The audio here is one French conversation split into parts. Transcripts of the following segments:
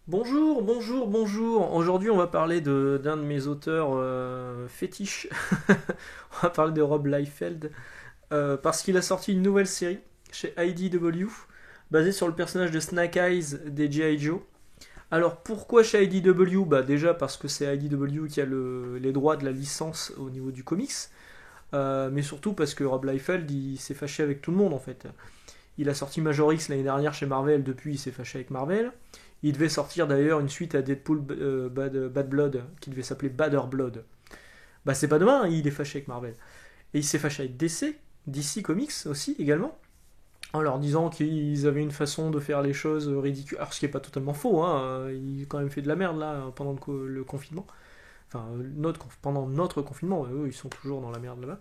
Bonjour, bonjour, bonjour. Aujourd'hui, on va parler d'un de mes auteurs fétiches. On va parler de Rob Liefeld parce qu'il a sorti une nouvelle série chez IDW basée sur le personnage de Snake Eyes des G.I. Joe. Alors pourquoi chez IDW? Bah déjà parce que c'est IDW qui a les droits de la licence au niveau du comics, mais surtout parce que Rob Liefeld il s'est fâché avec tout le monde en fait. Il a sorti Major X l'année dernière chez Marvel, depuis il s'est fâché avec Marvel. Il devait sortir d'ailleurs une suite à Deadpool Bad Blood qui devait s'appeler Badder Blood. Bah c'est pas demain, hein, il est fâché avec Marvel. Et il s'est fâché avec DC Comics aussi également, en leur disant qu'ils avaient une façon de faire les choses ridicules. Alors ce qui est pas totalement faux, hein, il a quand même fait de la merde là pendant le confinement. Enfin, pendant notre confinement, eux ils sont toujours dans la merde là-bas.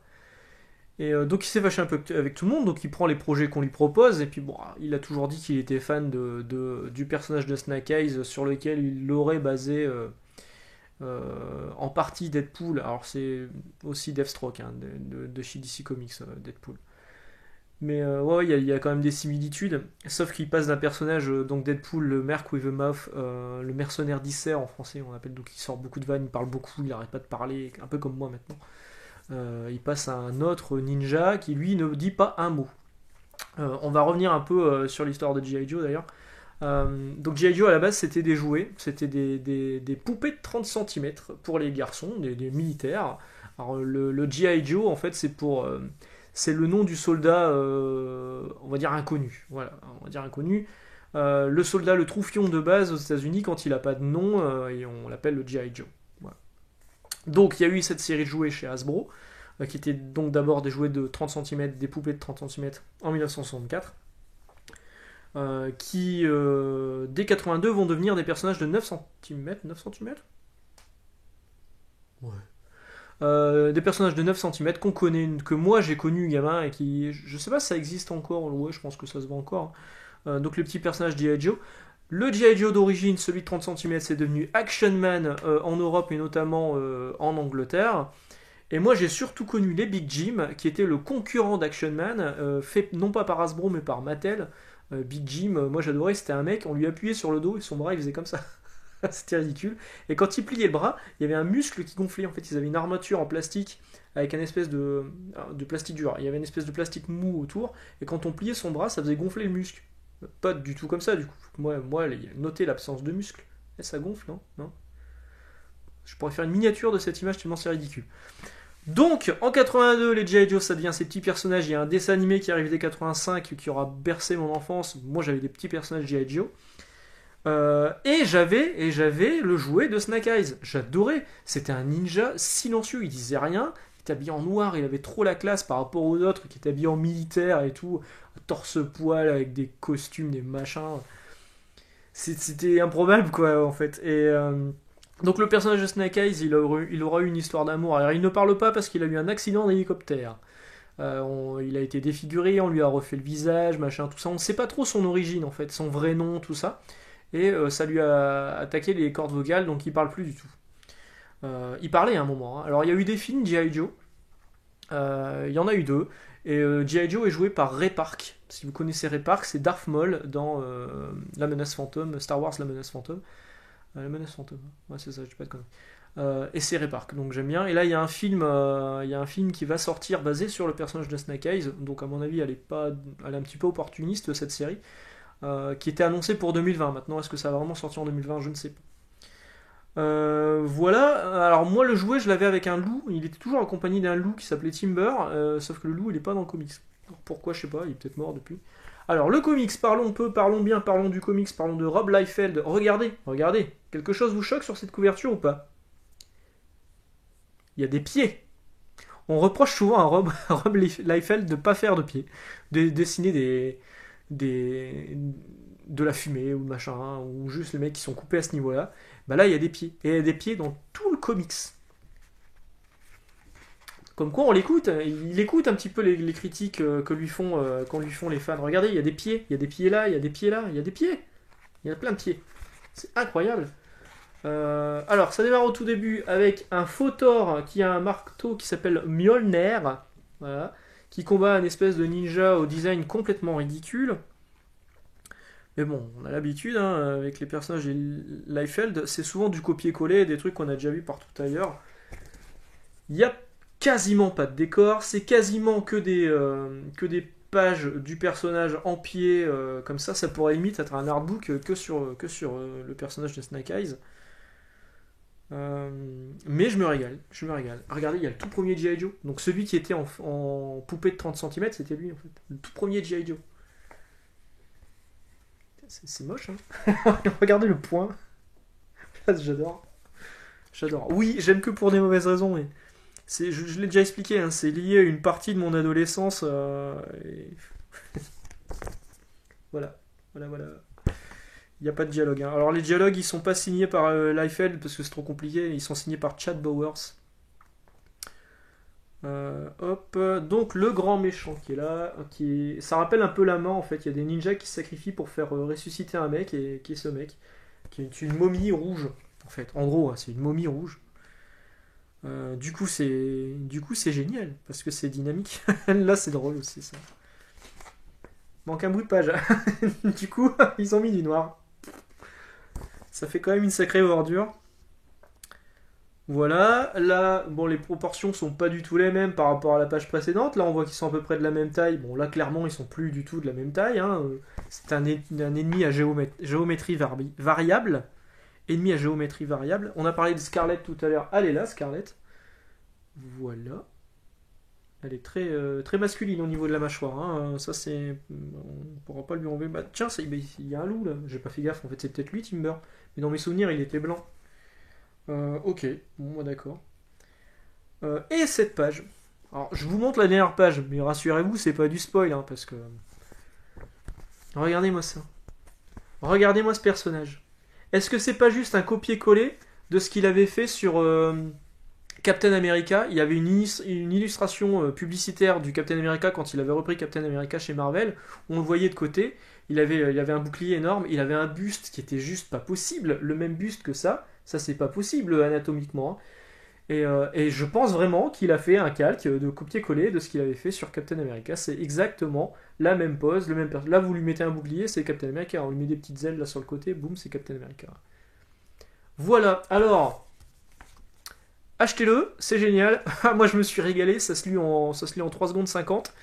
Et donc il s'est fâché un peu avec tout le monde, donc il prend les projets qu'on lui propose, et puis bon, il a toujours dit qu'il était fan du personnage de Snake Eyes sur lequel il l'aurait basé en partie Deadpool. Alors c'est aussi Deathstroke hein, de chez DC Comics, Deadpool. Mais ouais, il y a quand même des similitudes, sauf qu'il passe d'un personnage, donc Deadpool, le Merc with a Mouth, le mercenaire d'Isser en français, on appelle, donc il sort beaucoup de vannes, il parle beaucoup, il arrête pas de parler, un peu comme moi maintenant. Il passe à un autre ninja qui lui ne dit pas un mot. On va revenir un peu sur l'histoire de G.I. Joe d'ailleurs. Donc G.I. Joe à la base c'était des jouets, c'était des poupées de 30 centimètres pour les garçons, des militaires. Alors le G.I. Joe en fait c'est le nom du soldat, on va dire inconnu. Voilà, on va dire inconnu. Le soldat, le troufion de base aux États-Unis, quand il n'a pas de nom, et on l'appelle le G.I. Joe. Voilà. Donc il y a eu cette série de jouets chez Hasbro, qui étaient donc d'abord des jouets de 30 centimètres, des poupées de 30 centimètres en 1964, qui dès 82 vont devenir des personnages de 9 centimètres, 9 centimètres. Ouais. Des personnages de 9 centimètres qu'on connaît, que moi j'ai connu gamin, et qui, je sais pas si ça existe encore, ouais je pense que ça se voit encore. Donc le petit personnage G.I. Joe. Le G.I. Joe d'origine, celui de 30 centimètres, c'est devenu Action Man en Europe et notamment en Angleterre. Et moi j'ai surtout connu les Big Jim, qui était le concurrent d'Action Man, fait non pas par Hasbro mais par Mattel. Big Jim, moi j'adorais, c'était un mec, on lui appuyait sur le dos et son bras il faisait comme ça. C'était ridicule. Et quand il pliait le bras, il y avait un muscle qui gonflait. En fait, ils avaient une armature en plastique avec un espèce de plastique dur. Il y avait une espèce de plastique mou autour. Et quand on pliait son bras, ça faisait gonfler le muscle. Pas du tout comme ça, du coup. Moi notez l'absence de muscle. Et ça gonfle, non? Non. Je pourrais faire une miniature de cette image tellement c'est ridicule. Donc, en 82, les G.I. Joe, ça devient ces petits personnages. Il y a un dessin animé qui arrive dès 85 qui aura bercé mon enfance. Moi, j'avais des petits personnages G.I. Joe. Et j'avais le jouet de Snake Eyes. J'adorais. C'était un ninja silencieux. Il disait rien. Il était habillé en noir. Il avait trop la classe par rapport aux autres qui étaient habillés en militaire et tout. Torse-poil avec des costumes, des machins. C'était improbable, quoi, en fait. Et donc, le personnage de Snake Eyes, il aura eu une histoire d'amour. Alors, il ne parle pas parce qu'il a eu un accident d'hélicoptère. Il a été défiguré, on lui a refait le visage, machin, tout ça. On ne sait pas trop son origine, en fait, son vrai nom, tout ça. Et ça lui a attaqué les cordes vocales, donc il parle plus du tout. Il parlait à un moment, hein. Alors il y a eu des films G.I. Joe, il y en a eu deux, et G.I. Joe est joué par Ray Park. Si vous connaissez Ray Park, c'est Darth Maul dans La Menace Fantôme, Star Wars La Menace Fantôme. La Menace Fantôme, ouais c'est ça, je dis pas de conneries. Et c'est Ray Park, donc j'aime bien. Et là il y a un film qui va sortir basé sur le personnage de Snake Eyes, donc à mon avis elle est un petit peu opportuniste cette série, qui était annoncé pour 2020. Maintenant, est-ce que ça va vraiment sortir en 2020? Je ne sais pas. Voilà, alors moi le jouet je l'avais avec un loup, il était toujours accompagné d'un loup qui s'appelait Timber, sauf que le loup il est pas dans le comics. Alors, pourquoi je sais pas, il est peut-être mort depuis. Alors le comics, parlons peu, parlons bien, parlons du comics, parlons de Rob Liefeld. Regardez, quelque chose vous choque sur cette couverture ou pas? Il y a des pieds. On reproche souvent à Rob Liefeld de ne pas faire de pieds, de dessiner des, de la fumée ou machin, hein, ou juste les mecs qui sont coupés à ce niveau-là. Bah là, il y a des pieds. Et il y a des pieds dans tout le comics. Comme quoi, on l'écoute. Il écoute un petit peu les critiques qu'on lui font les fans. Regardez, il y a des pieds. Il y a des pieds là, il y a des pieds là, il y a des pieds. Il y a plein de pieds. C'est incroyable. Alors, ça démarre au tout début avec un faux Thor qui a un marteau qui s'appelle Mjolnir. Voilà. Qui combat une espèce de ninja au design complètement ridicule. Mais bon, on a l'habitude hein, avec les personnages et Liefeld, c'est souvent du copier-coller, des trucs qu'on a déjà vu partout ailleurs. Il y a quasiment pas de décor, c'est quasiment que des pages du personnage en pied, comme ça pourrait limite être un artbook que sur le personnage de Snake Eyes. Mais je me régale, je me régale. Regardez, il y a le tout premier G.I. Joe. Donc celui qui était en poupée de 30 cm, c'était lui en fait. Le tout premier G.I. Joe. C'est moche, hein. Regardez le point. J'adore. J'adore. Oui, j'aime que pour des mauvaises raisons. Mais je l'ai déjà expliqué, hein, c'est lié à une partie de mon adolescence. Et voilà. Voilà, voilà. Il n'y a pas de dialogue, hein. Alors les dialogues, ils sont pas signés par Liefeld parce que c'est trop compliqué. Ils sont signés par Chad Bowers. Hop, donc le grand méchant qui est là, ça rappelle un peu la main en fait. Il y a des ninjas qui se sacrifient pour faire ressusciter un mec et qui est ce mec, qui est une momie rouge en fait. En gros, hein, c'est une momie rouge. Du coup c'est génial parce que c'est dynamique. Là c'est drôle aussi ça. Manque un bout de page. Du coup ils ont mis du noir. Ça fait quand même une sacrée ordure. Voilà, là, bon, les proportions sont pas du tout les mêmes par rapport à la page précédente. Là, on voit qu'ils sont à peu près de la même taille. Bon, là, clairement, ils sont plus du tout de la même taille, hein. C'est un ennemi à géométrie variable. Ennemi à géométrie variable. On a parlé de Scarlett tout à l'heure. Elle est là, Scarlett. Voilà. Elle est très masculine au niveau de la mâchoire, hein. Ça, c'est. On pourra pas lui enlever. Bah, tiens, il y a un loup là. J'ai pas fait gaffe. En fait, c'est peut-être lui, Timber. Mais dans mes souvenirs, il était blanc. Ok, bon, moi d'accord. Et cette page. Alors, je vous montre la dernière page, mais rassurez-vous, c'est pas du spoil, hein, parce que. Regardez-moi ça. Regardez-moi ce personnage. Est-ce que c'est pas juste un copier-coller de ce qu'il avait fait sur Captain America? Il y avait une illustration publicitaire du Captain America quand il avait repris Captain America chez Marvel. On le voyait de côté. Il avait un bouclier énorme. Il avait un buste qui était juste pas possible. Le même buste que ça. Ça, c'est pas possible anatomiquement, hein. Et je pense vraiment qu'il a fait un calque de copier-coller de ce qu'il avait fait sur Captain America. C'est exactement la même pose, le même personnage. Là, vous lui mettez un bouclier, c'est Captain America. On lui met des petites ailes là sur le côté, boum, c'est Captain America. Voilà, alors, achetez-le, c'est génial. Moi, je me suis régalé, ça se lit en 3 secondes 50.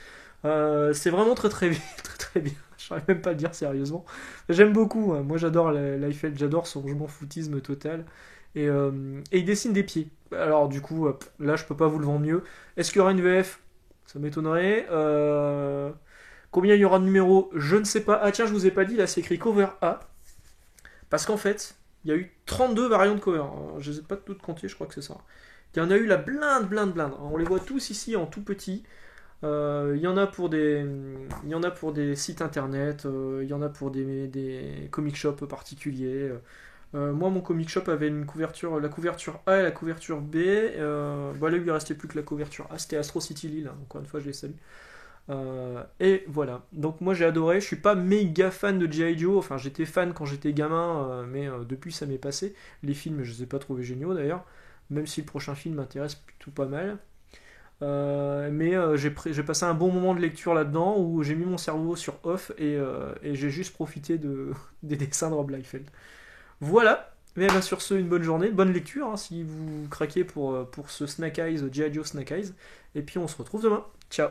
C'est vraiment très très bien, très très bien. Je saurais même pas le dire sérieusement. J'aime beaucoup, hein. Moi j'adore Liefeld, j'adore son je m'en foutisme total. Et il dessine des pieds. Alors du coup, là je peux pas vous le vendre mieux. Est-ce qu'il y aura une VF? Ça m'étonnerait. Combien il y aura de numéros? Je ne sais pas. Ah tiens, je vous ai pas dit, là c'est écrit cover A. Parce qu'en fait, il y a eu 32 variantes de cover. Alors, je les ai pas toutes comptées, je crois que c'est ça. Il y en a eu la blinde, blinde, blinde. On les voit tous ici en tout petit. Il y en a pour il y en a pour des sites internet, il y en a pour des comic shops particuliers. Moi, mon comic shop avait une couverture, la couverture A et la couverture B. Bon, là, il lui restait plus que la couverture A, c'était Astro City Lille, hein. Encore une fois, je les salue. Et voilà. Donc, moi, j'ai adoré. Je suis pas méga fan de G.I. Joe. Enfin, j'étais fan quand j'étais gamin, mais depuis, ça m'est passé. Les films, je les ai pas trouvés géniaux d'ailleurs. Même si le prochain film m'intéresse plutôt pas mal. Mais j'ai passé un bon moment de lecture là-dedans où j'ai mis mon cerveau sur off et j'ai juste profité des dessins de Rob Liefeld. Voilà. Mais ben, sur ce, une bonne journée, bonne lecture hein, si vous craquez pour ce Snake Eyes, G.I. Joe Snake Eyes. Et puis on se retrouve demain. Ciao.